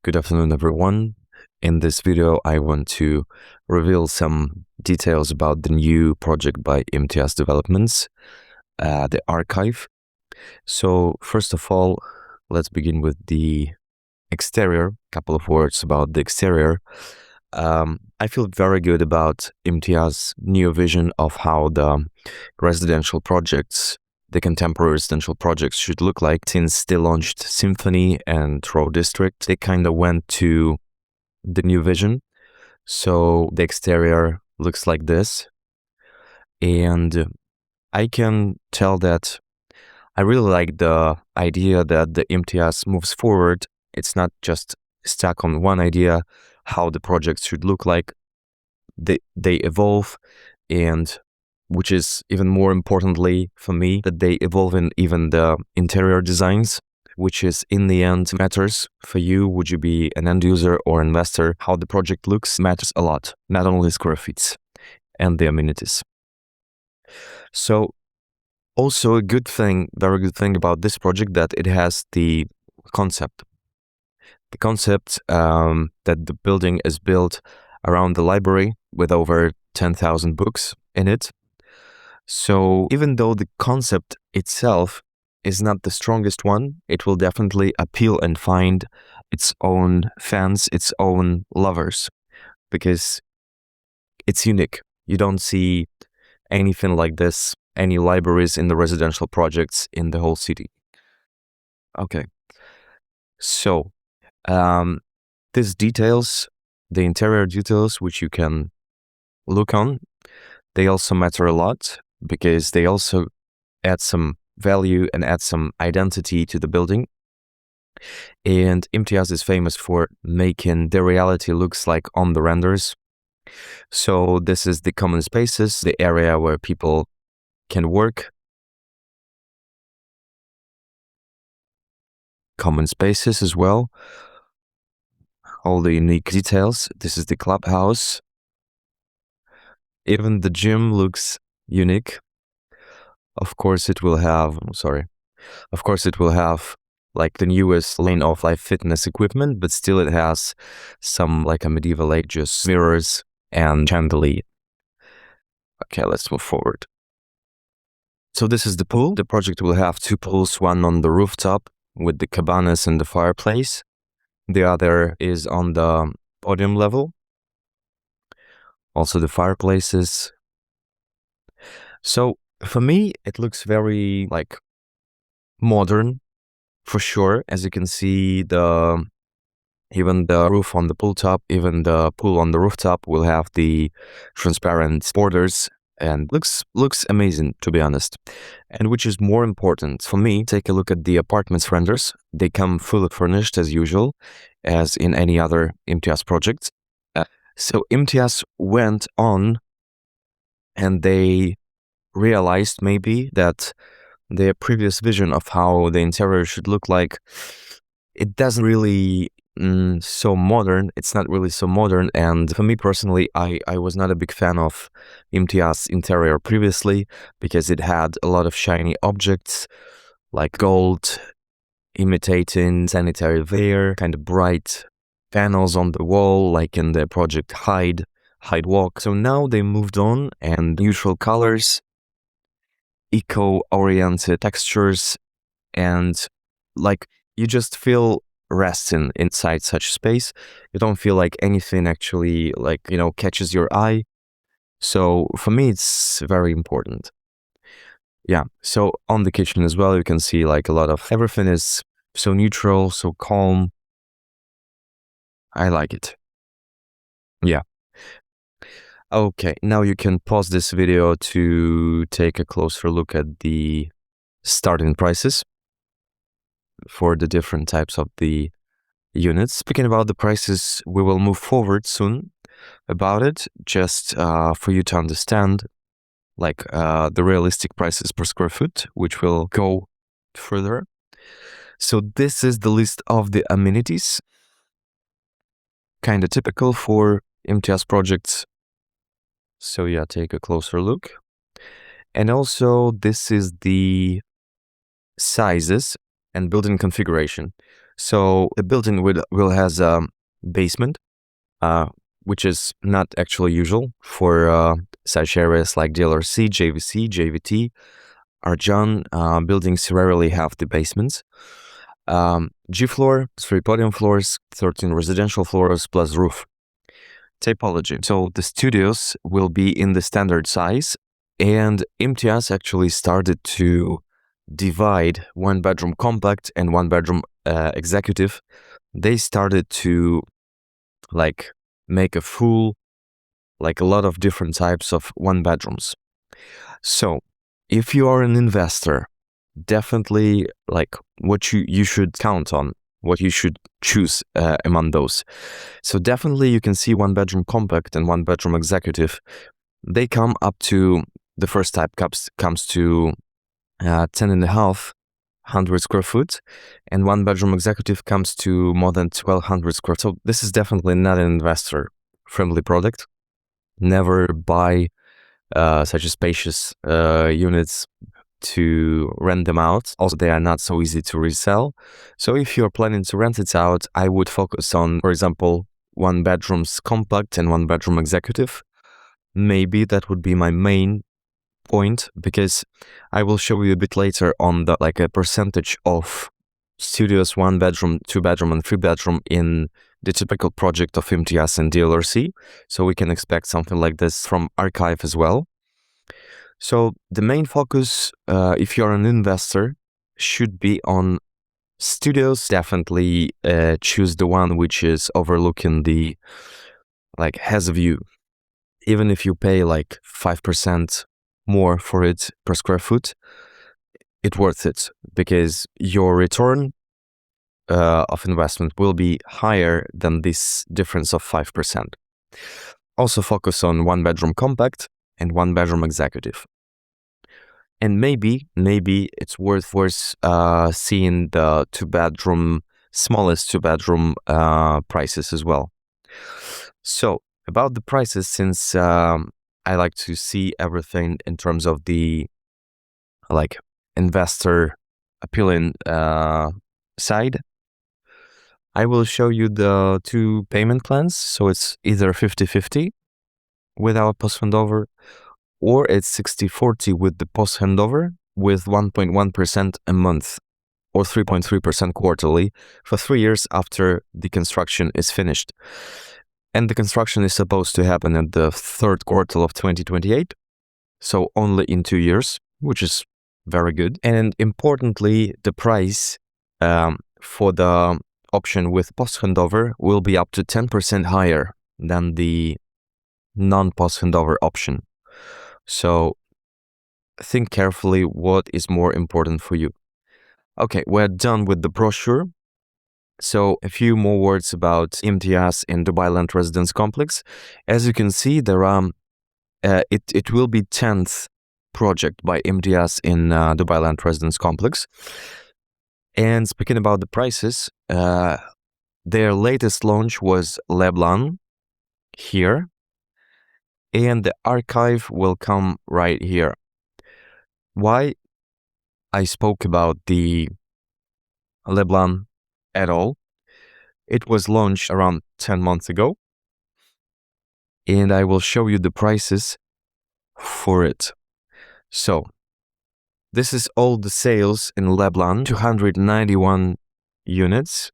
Good afternoon, everyone. In this video, I want to reveal some details about the new project by Imtiaz Developments, the archive. So first of all, let's begin with the exterior. Couple of words about the exterior. I feel very good about Imtiaz's new vision of how the residential projects, the contemporary residential projects should look like. Since they launched Symphony and Row District, they kind of went to the new vision. So the exterior looks like this. And I can tell that I really like the idea that the Imtiaz moves forward. It's not just stuck on one idea, how the projects should look like. They evolve, and which is even more importantly for me, that they evolve in even the interior designs, which is in the end matters for you. Would you be an end user or investor? How the project looks matters a lot, not only square feet and the amenities. So also a good thing, very good thing about this project, that it has the concept. The concept that the building is built around the library with over 10,000 books in it. So even though the concept itself is not the strongest one, it will definitely appeal and find its own fans, its own lovers, because it's unique. You don't see anything like this, any libraries in the residential projects in the whole city. Okay, so these details, the interior details, which you can look on, they also matter a lot, because they also add some value and add some identity to the building. And Imtiaz is famous for making the reality looks like on the renders. So this is the common spaces, the area where people can work. Common spaces as well. All the unique details. This is the clubhouse. Even the gym looks unique. Of course, it will have, like the newest lane of life fitness equipment, but still it has some like a medieval ages mirrors and chandelier. Okay, let's move forward. So this is the pool. The project will have two pools, one on the rooftop with the cabanas and the fireplace. The other is on the podium level. Also the fireplaces. So for me, it looks very like modern, for sure. As you can see, even the roof on the pool top, even the pool on the rooftop will have the transparent borders, and looks amazing, to be honest. And which is more important for me, take a look at the apartments renders. They come fully furnished as usual, as in any other Imtiaz project. So Imtiaz went on and they realized maybe that their previous vision of how the interior should look like, it doesn't really so modern. It's not really so modern. And for me personally, I was not a big fan of Imtiaz interior previously, because it had a lot of shiny objects like gold, imitating sanitary ware, kind of bright panels on the wall, like in the project Hyde Walk. So now they moved on, and neutral colors, eco-oriented textures, and like you just feel resting inside such space. You don't feel like anything actually catches your eye. So for me, it's very important. Yeah, so on the kitchen as well, you can see like a lot of everything is so neutral, so calm. I like it. Yeah. Okay, now you can pause this video to take a closer look at the starting prices for the different types of the units. Speaking about the prices, we will move forward soon about it, just for you to understand like the realistic prices per square foot, which will go further. So this is the list of the amenities, kind of typical for Imtiaz projects. So yeah, take a closer look. And also this is the sizes and building configuration. So the building will has a basement, which is not actually usual for such areas like DLRC, JVC, JVT, Arjan. Buildings rarely have the basements. G floor, 3 podium floors, 13 residential floors plus roof. Typology. So the studios will be in the standard size, and Imtiaz actually started to divide 1-bedroom compact and 1-bedroom executive. They started to like make a full, like a lot of different types of 1-bedrooms. So if you are an investor, definitely like what you should count on, what you should choose among those. So definitely you can see 1-bedroom compact and 1-bedroom executive. They come up to, the first type comes to 10,500 square foot, and 1-bedroom executive comes to more than 1,200 square. So this is definitely not an investor friendly product. Never buy such a spacious units to rent them out. Also, they are not so easy to resell. So if you're planning to rent it out, I would focus on, for example, 1-bedrooms compact and 1-bedroom executive. Maybe that would be my main point, because I will show you a bit later on the like a percentage of studios 1-bedroom, 2-bedroom, and 3-bedroom in the typical project of Imtiaz and DLRC. So we can expect something like this from Archive as well. So the main focus, if you're an investor, should be on studios. Definitely choose the one which is overlooking the, like, has a view. Even if you pay like 5% more for it per square foot, it's worth it, because your return of investment will be higher than this difference of 5%. Also focus on 1-bedroom compact and 1-bedroom executive. And maybe it's worth seeing the 2-bedroom, smallest 2-bedroom prices as well. So about the prices, since I like to see everything in terms of the like investor appealing side, I will show you the 2 payment plans. So it's either 50/50 without post handover, or it's 60/40 with the post handover with 1.1% a month or 3.3% quarterly for 3 years after the construction is finished. And the construction is supposed to happen at the 3rd quarter of 2028, so only in 2 years, which is very good. And importantly, the price for the option with post handover will be up to 10% higher than the non-post handover option. So think carefully what is more important for you. Okay, we're done with the brochure. So a few more words about Imtiaz in Dubai Land Residence Complex. As you can see, there are it will be 10th project by Imtiaz in Dubai Land Residence Complex. And speaking about the prices, their latest launch was Leblanc here, and the Archive will come right here. Why I spoke about the Leblanc at all? It was launched around 10 months ago, and I will show you the prices for it. So this is all the sales in Leblanc: 291 units,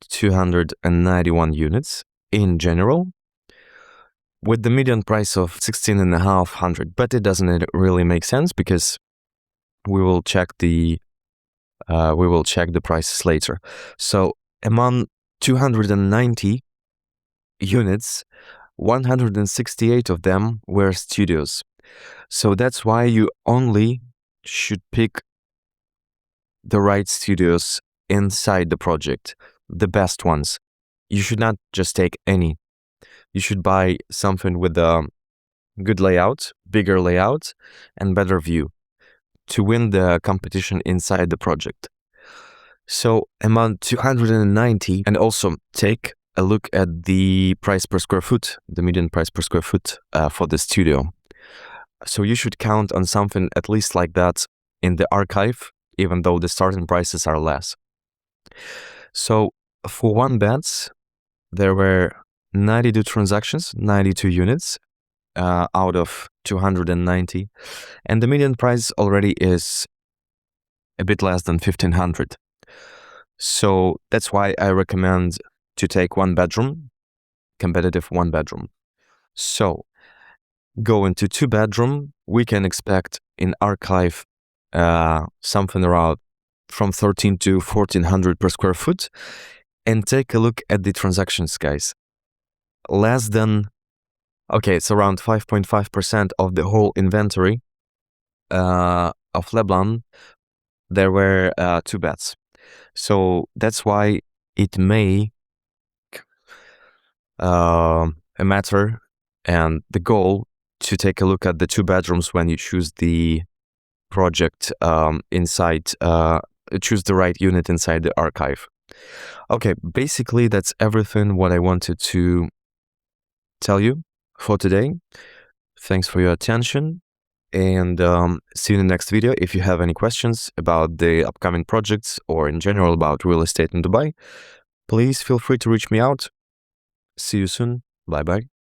291 units in general, with the median price of 16,500. But it doesn't really make sense, because we will check the prices later. So among 290 units, 168 of them were studios. So that's why you only should pick the right studios inside the project, the best ones. You should not just take any. You should buy something with a good layout, bigger layout, and better view to win the competition inside the project. So among 290, and also take a look at the price per square foot, the median price per square foot for the studio. So you should count on something at least like that in the Archive, even though the starting prices are less. So for one bets, there were 92 transactions, 92 units out of 290, and the median price already is a bit less than 1,500. So that's why I recommend to take one bedroom, competitive one bedroom. So go into two bedroom, we can expect in archive something around from 13 to 1,400 per square foot. And take a look at the transactions, guys. Less than, okay, it's around 5.5% of the whole inventory of Leblon. There were two bets. So that's why it may a matter and the goal to take a look at the two bedrooms when you choose the project inside, choose the right unit inside the archive. Okay, basically that's everything what I wanted to tell you for today. Thanks for your attention, and see you in the next video. If you have any questions about the upcoming projects or in general about real estate in Dubai, please feel free to reach me out. See you soon. Bye bye.